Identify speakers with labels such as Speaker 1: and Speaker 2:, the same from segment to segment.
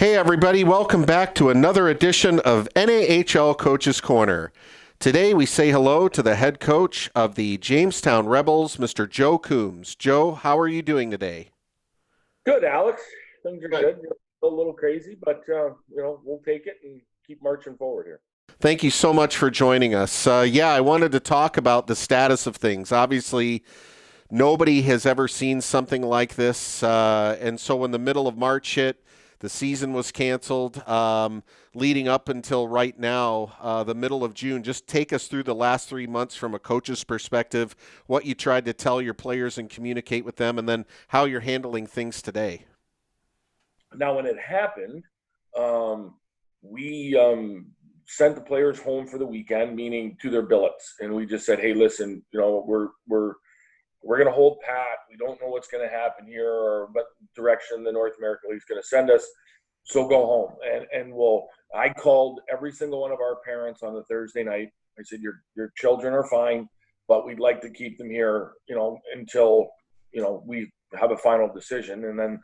Speaker 1: Hey everybody, welcome back to another edition of NAHL Coaches Corner. Today we say hello to the head coach of the Jamestown Rebels, Mr. Joe Coombs. Joe, how are you doing today?
Speaker 2: Good, Alex. Things are
Speaker 1: Good.
Speaker 2: good. Still a little crazy, but we'll take it and keep marching forward here.
Speaker 1: Thank you so much for joining us. I wanted to talk about the status of things. Obviously, nobody has ever seen something like this, and so when the middle of March hit, the season was canceled. Leading up until right now, the middle of June, just take us through the last 3 months from a coach's perspective, what you tried to tell your players and communicate with them, and then how you're handling things today.
Speaker 2: Now, when it happened, we sent the players home for the weekend, meaning to their billets, and we just said, "Hey, listen, we're going to hold pat. We don't know what's going to happen here or what direction the North American League is going to send us. So go home." I called every single one of our parents on the Thursday night. I said, your children are fine, but we'd like to keep them here, until, we have a final decision. And then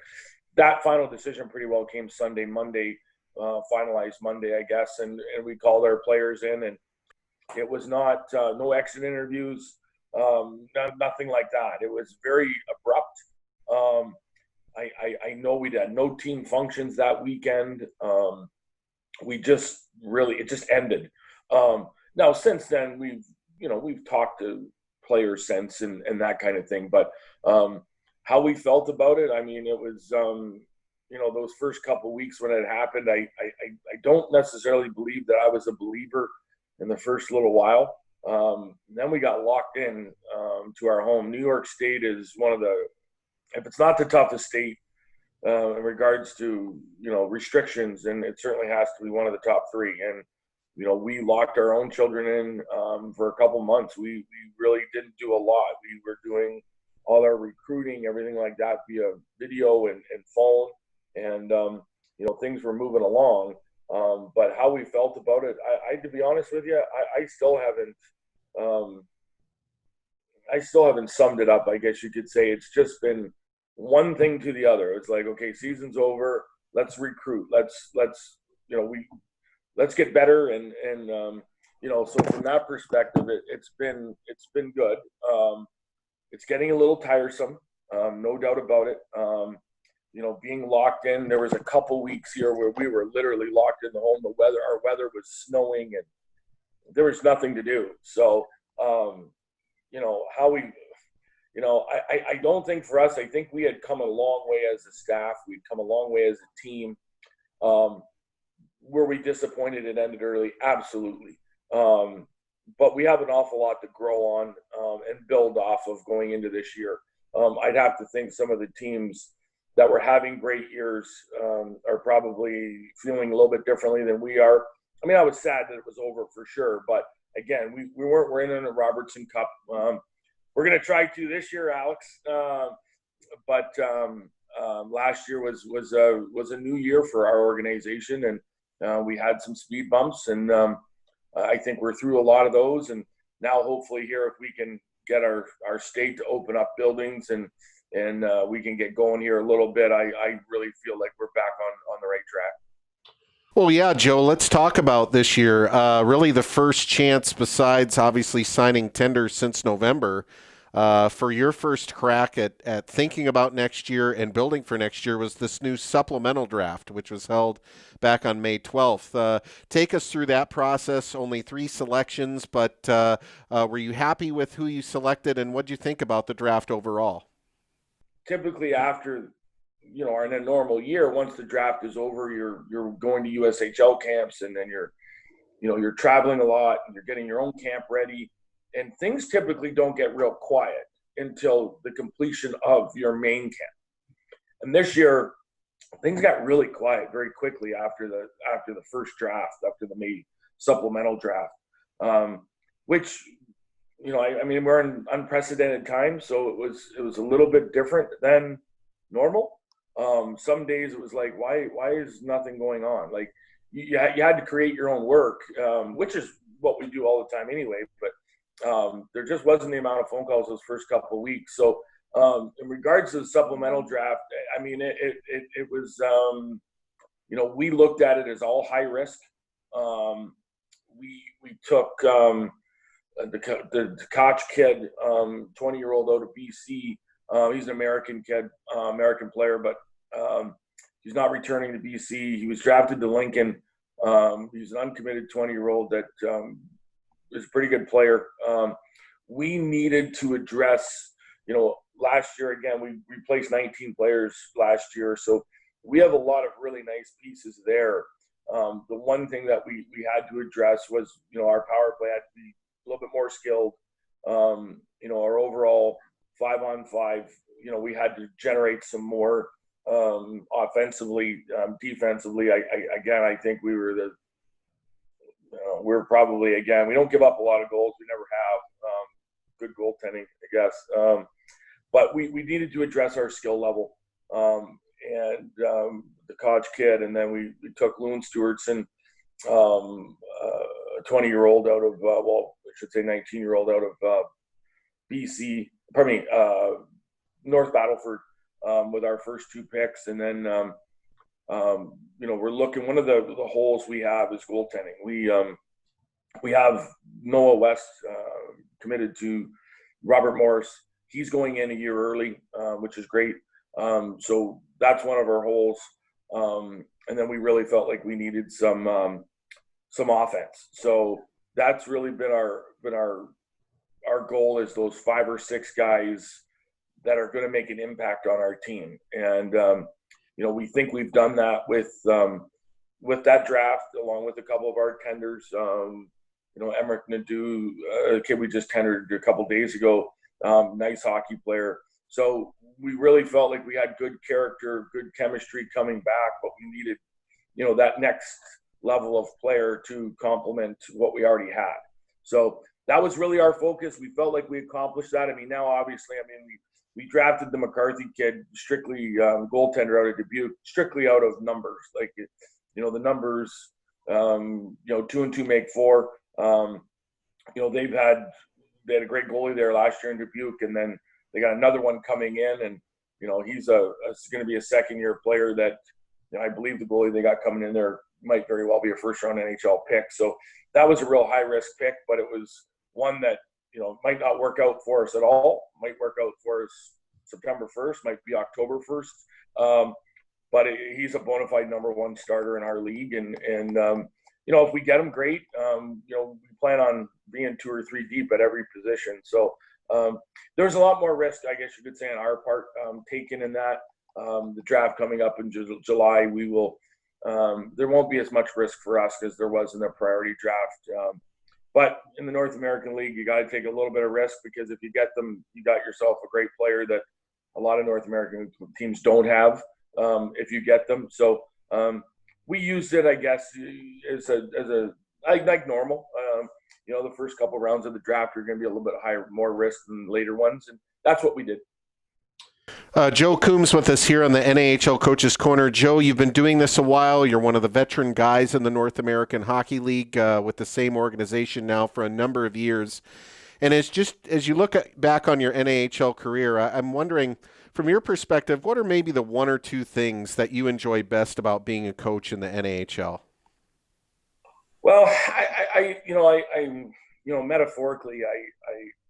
Speaker 2: that final decision pretty well came Sunday, Monday, finalized Monday, I guess. And we called our players in, and it was not, no exit interviews, nothing like that. It was very abrupt. I know we had no team functions that weekend. It just ended. Now since then we've talked to players since and that kind of thing, but how we felt about it, I mean, it was those first couple of weeks when it happened, I don't necessarily believe that I was a believer in the first little while. Then we got locked in to our home. New York State is one of the, if it's not the toughest state in regards to restrictions, and it certainly has to be one of the top three. And we locked our own children in for a couple months. We really didn't do a lot. We were doing all our recruiting, everything like that, via video and phone, and things were moving along. But how we felt about it, I to be honest with you, I still haven't summed it up. I guess you could say it's just been one thing to the other. It's like, okay, season's over. Let's recruit. Let's get better. And so from that perspective, it's been good. It's getting a little tiresome, no doubt about it. Being locked in, there was a couple weeks here where we were literally locked in the home. Our weather was snowing, and there was nothing to do. So, I don't think for us, I think we had come a long way as a staff. We'd come a long way as a team. Were we disappointed it ended early? Absolutely. But we have an awful lot to grow on and build off of going into this year. I'd have to think some of the teams that were having great years are probably feeling a little bit differently than we are. I mean, I was sad that it was over for sure, but again, we're in a Robertson Cup. We're going to try to this year, Alex. But last year was a new year for our organization, and we had some speed bumps, and I think we're through a lot of those. And now, hopefully, here, if we can get our state to open up buildings and we can get going here a little bit, I really feel like we're back on the right track.
Speaker 1: Well, yeah, Joe, let's talk about this year. Really the first chance, besides obviously signing tenders since November, for your first crack at thinking about next year and building for next year was this new supplemental draft, which was held back on May 12th. Take us through that process. Only 3 selections, but were you happy with who you selected, and what did you think about the draft overall?
Speaker 2: Typically after in a normal year, once the draft is over, you're going to USHL camps, and then you're traveling a lot, and you're getting your own camp ready, and things typically don't get real quiet until the completion of your main camp. And this year, things got really quiet very quickly after the first draft, after the May supplemental draft, which I mean, we're in unprecedented times, so it was a little bit different than normal. Some days it was like, why is nothing going on? Like you had to create your own work, which is what we do all the time anyway. But there just wasn't the amount of phone calls those first couple of weeks. So in regards to the supplemental draft, I mean, it was we looked at it as all high risk. We took the Koch kid, 20-year-old out of BC. He's an American kid, American player, but he's not returning to BC. He was drafted to Lincoln. He's an uncommitted 20-year-old that is a pretty good player. We needed to address, last year, again, we replaced 19 players last year. So we have a lot of really nice pieces there. The one thing that we had to address was, our power play had to be a little bit more skilled. Our overall 5-on-5, we had to generate some more offensively, defensively. I think we were we're probably, again, we don't give up a lot of goals. We never have. Good goaltending, I guess. But we needed to address our skill level. And the Koch kid, and then we took Loon Stewartson, a 20-year-old out of, I should say 19-year-old out of North Battleford, with our first 2 picks. And then, we're looking, one of the holes we have is goaltending. We have Noah West committed to Robert Morris. He's going in a year early, which is great. So that's one of our holes. And then we really felt like we needed some offense. So that's really been our goal, is those 5 or 6 guys that are going to make an impact on our team. And, we think we've done that with that draft, along with a couple of our tenders. Emmerich Nadeau, a kid we just tendered a couple days ago, nice hockey player. So we really felt like we had good character, good chemistry coming back, but we needed, that next level of player to complement what we already had. So that was really our focus. We felt like we accomplished that. Now, obviously, we drafted the McCarthy kid, strictly goaltender out of Dubuque, strictly out of numbers. Like, the numbers, 2 and 2 make 4. They had a great goalie there last year in Dubuque, and then they got another one coming in, and he's going to be a second-year player that I believe the goalie they got coming in there might very well be a first-round NHL pick. So that was a real high-risk pick, but it was one that might not work out for us at all. Might work out for us September 1st, might be October 1st. But he's a bona fide number 1 starter in our league, and if we get him, great. We plan on being 2 or 3 deep at every position. So there's a lot more risk, I guess you could say, on our part taken in that. The draft coming up in July, we will. There won't be as much risk for us as there was in the priority draft. But in the North American League, you got to take a little bit of risk, because if you get them, you got yourself a great player that a lot of North American teams don't have. If you get them, so we used it, I guess, as like normal. The first couple of rounds of the draft are going to be a little bit higher, more risk than later ones, and that's what we did.
Speaker 1: Joe Coombs with us here on the NAHL Coaches Corner. Joe, you've been doing this a while. You're one of the veteran guys in the North American Hockey League, with the same organization now for a number of years. And as you look back on your NAHL career, I'm wondering, from your perspective, what are maybe the 1 or 2 things that you enjoy best about being a coach in the NAHL?
Speaker 2: Well, metaphorically,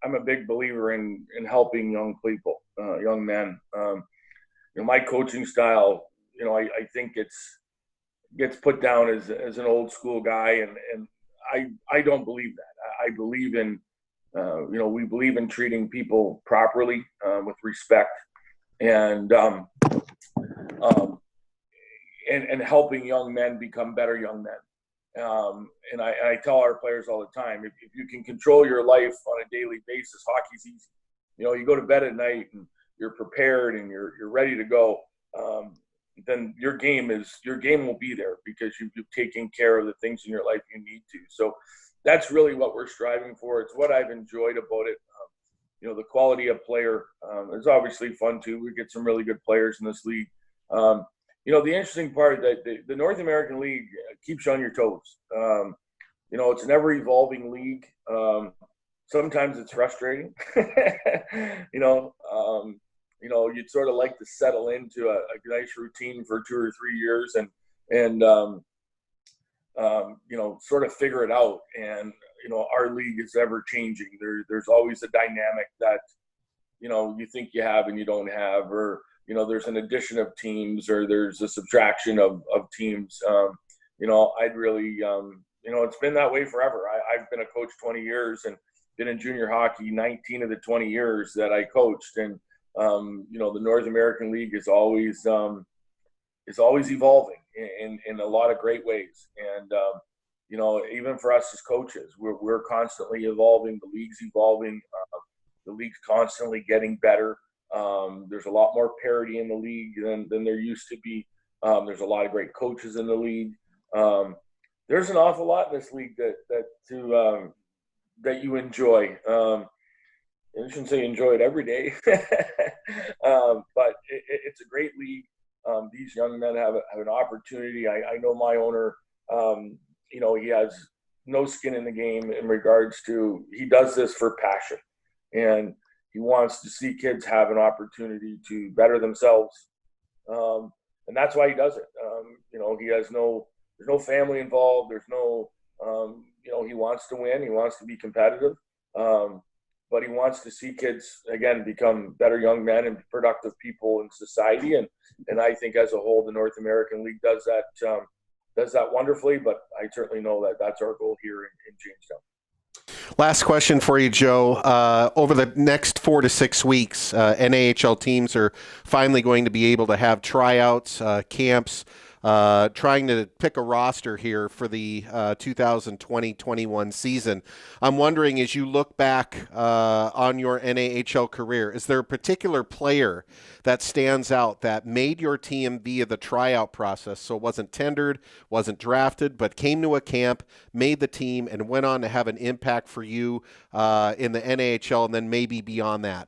Speaker 2: I'm a big believer in helping young people, young men. My coaching style, I think gets put down as an old school guy, and I don't believe that. I believe in, we believe in treating people properly, with respect, and helping young men become better young men. And I tell our players all the time, if you can control your life on a daily basis, hockey's easy. You go to bed at night and you're prepared and you're ready to go. Then your game will be there, because you've taken care of the things in your life you need to. So that's really what we're striving for. It's what I've enjoyed about it. The quality of player is obviously fun too. We get some really good players in this league. The interesting part that the North American League keeps you on your toes. It's an ever-evolving league. Sometimes it's frustrating. You'd sort of like to settle into a nice routine for 2 or 3 years, and and sort of figure it out. And our league is ever changing. There's always a dynamic that you think you have and you don't have, or there's an addition of teams, or there's a subtraction of teams. I'd really it's been that way forever. I've been a coach 20 years and been in junior hockey 19 of the 20 years that I coached, and the North American League is always evolving in a lot of great ways. And even for us as coaches, we're constantly evolving. The league's evolving. The league's constantly getting better. There's a lot more parity in the league than there used to be. There's a lot of great coaches in the league. There's an awful lot in this league that you enjoy. I shouldn't say enjoy it every day, but it's a great league. These young men have an opportunity. I know my owner, he has no skin in the game in regards to, he does this for passion, and he wants to see kids have an opportunity to better themselves. And that's why he does it. He has there's no family involved. There's no, he wants to win. He wants to be competitive. But he wants to see kids, again, become better young men and productive people in society. And I think as a whole, the North American League does that wonderfully. But I certainly know that that's our goal here in Jamestown.
Speaker 1: Last question for you, Joe. Over the next 4 to 6 weeks, NAHL teams are finally going to be able to have tryouts, camps, trying to pick a roster here for the 2020-21 season. I'm wondering, as you look back on your NAHL career, is there a particular player that stands out that made your team via the tryout process, so wasn't tendered, wasn't drafted, but came to a camp, made the team, and went on to have an impact for you in the NAHL and then maybe beyond that?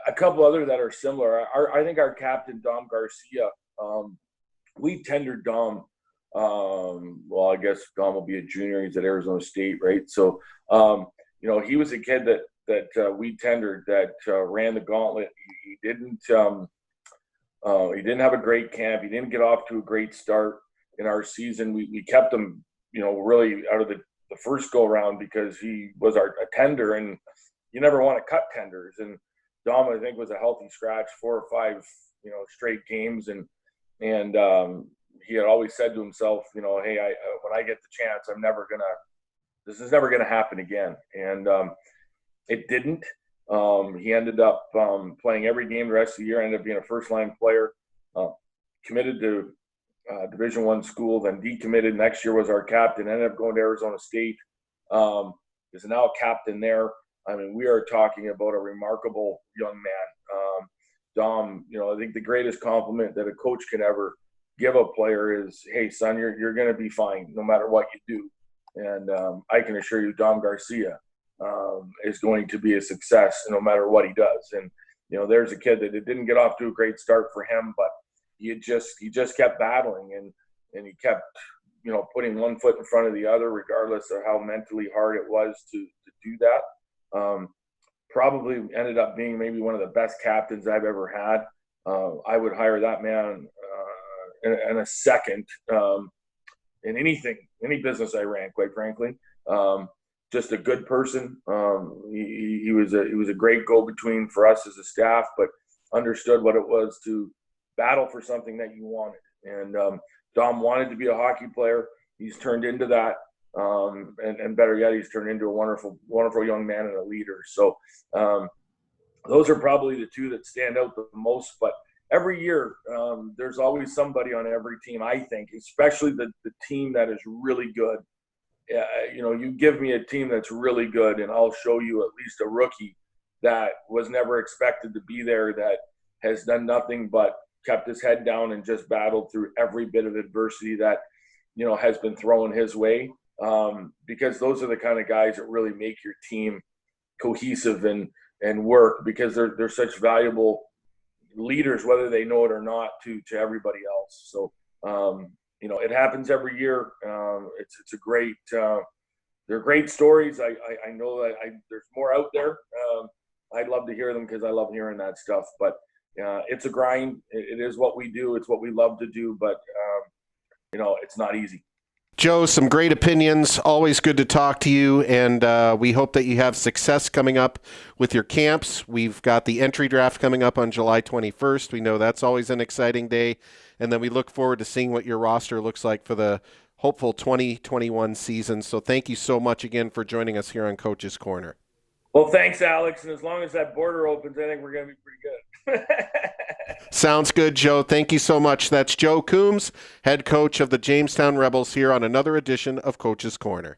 Speaker 2: A couple other that are similar. I think our captain, Dom Garcia, we tendered Dom. I guess Dom will be a junior. He's at Arizona State, right? So, he was a kid that we tendered that ran the gauntlet. He didn't have a great camp. He didn't get off to a great start in our season. We kept him, really out of the first go around because he was a tender, and you never want to cut tenders. And Dom, I think, was a healthy scratch 4 or 5, straight games, and he had always said to himself, hey, when I get the chance, this is never gonna happen again. And it didn't. He ended up playing every game the rest of the year, ended up being a first-line player, committed to Division I school, then decommitted. Next year was our captain, ended up going to Arizona State. Is now a captain there. I mean, we are talking about a remarkable young man. Dom, I think the greatest compliment that a coach can ever give a player is, hey, son, you're going to be fine no matter what you do. And I can assure you, Dom Garcia is going to be a success no matter what he does. And, there's a kid that it didn't get off to a great start for him, but he just kept battling and he kept, putting one foot in front of the other, regardless of how mentally hard it was to do that. Probably ended up being maybe one of the best captains I've ever had. I would hire that man in a second in any business I ran, quite frankly. Just a good person. He was a great go-between for us as a staff, but understood what it was to battle for something that you wanted. And Dom wanted to be a hockey player. He's turned into that. And better yet, he's turned into a wonderful, wonderful young man and a leader. So those are probably the two that stand out the most. But every year, there's always somebody on every team, I think, especially the team that is really good. You give me a team that's really good, and I'll show you at least a rookie that was never expected to be there, that has done nothing but kept his head down and just battled through every bit of adversity that, has been thrown his way. Because those are the kind of guys that really make your team cohesive and work, because they're such valuable leaders, whether they know it or not, to everybody else. So, it happens every year. It's a great, they're great stories. I know that there's more out there. I'd love to hear them because I love hearing that stuff, but it's a grind. It is what we do. It's what we love to do, but it's not easy.
Speaker 1: Joe, some great opinions. Always good to talk to you, and we hope that you have success coming up with your camps. We've got the entry draft coming up on July 21st. We know that's always an exciting day, and then we look forward to seeing what your roster looks like for the hopeful 2021 season. So thank you so much again for joining us here on Coaches Corner.
Speaker 2: Well, thanks, Alex, and as long as that border opens, I think we're going to be pretty good.
Speaker 1: Sounds good, Joe. Thank you so much. That's Joe Coombs, head coach of the Jamestown Rebels, here on another edition of Coach's Corner.